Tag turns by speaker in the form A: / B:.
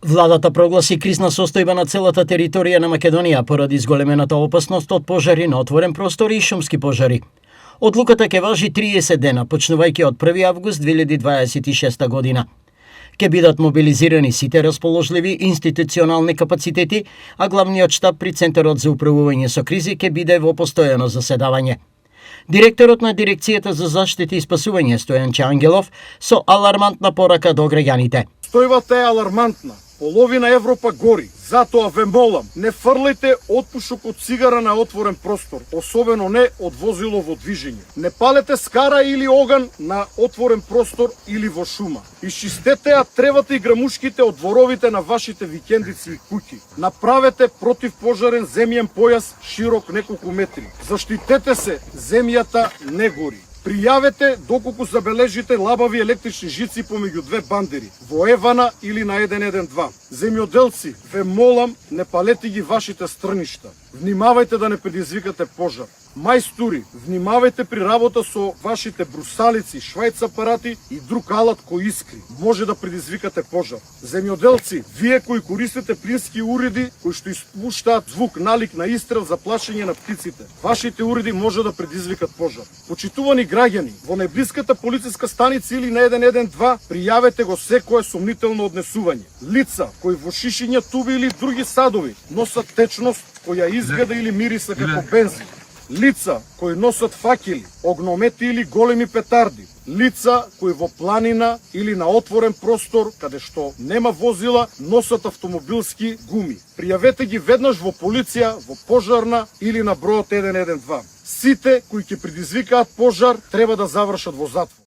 A: Владата прогласи кризна состојба на целата територија на Македонија поради зголемената опасност од пожари на отворен простор и шумски пожари. Одлуката ќе важи 30 дена, почнувајќи од 1 август 2026 година. Ќе бидат мобилизирани сите расположливи институционални капацитети, а главниот штаб при Центарот за управување со кризи ќе биде во постојано заседавање. Директорот на Дирекцијата за заштита и спасување Стојанче Ангелов со алармантна порака до граѓаните.
B: Стојбата е алармантна. Половина Европа гори. Затоа ве молам, не фрлете отпушок од цигара на отворен простор, особено не од возило во движење. Не палете скара или оган на отворен простор или во шума. Исчистете ја тревата и грамушките од дворовите на вашите викендици и куќи. Направете противпожарен земјен појас широк неколку метри. Заштитете се, земјата не гори. Пријавете доколку забележите лабави електрични жици помеѓу две бандери, во Евана или на 112. Земјоделци, ве молам, не палете ги вашите стрништа. Внимавајте да не предизвикате пожар. Мајстори, внимавајте при работа со вашите брусалици, швајц апарати и друг алат кој искри. Може да предизвикате пожар. Земјоделци, вие кои користите плински уреди кои што испуштаат звук налик на истрел за плашење на птиците, вашите уреди може да предизвикат пожар. Почитувани граѓани, во најблиската полициска станица или на 112 пријавете го секое сомнително однесување. Лица кои во шишиња, туби или други садови носат течност која изгледа или мириса како бензин. Лица кои носат факели, огномети или големи петарди. Лица кои во планина или на отворен простор, каде што нема возила, носат автомобилски гуми. Пријавете ги веднаш во полиција, во пожарна или на бројот 112. Сите кои ќе предизвикаат пожар треба да завршат во затвор.